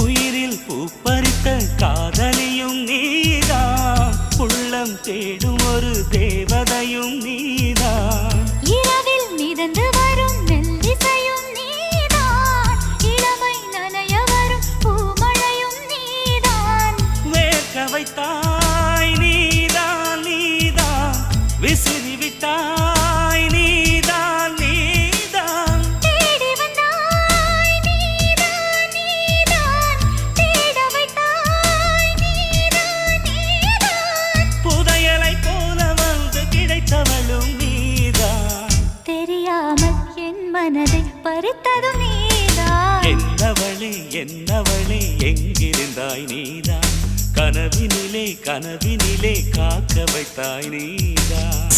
உயிரில் பூப்பறித்த காதலியும் நீதான், உள்ளம் தேடும் ஒரு தேவதையும் நீதான். இரவில் மிதந்து வரும் மெல்லிசையும் நீதான், இளமை நனைய வரும் பூமழையும் நீதான். வேர்க்க வைத்தாய் நீதான் நீதான், விசிறி விட்டாய் நீதான் நீதான். தேடி வந்தாய் நீதான் நீதான், தேட வைத்தாய் நீதான் நீதான். புதையலை போல வந்து கிடைத்தவளும் நீதான். தெரியாமல் என் மனதை பறித்ததும் நீதான். என்னவளே எங்கிருந்தாய் நீதான், கனவினிலே காக்க வைத்தாய் நீதான்.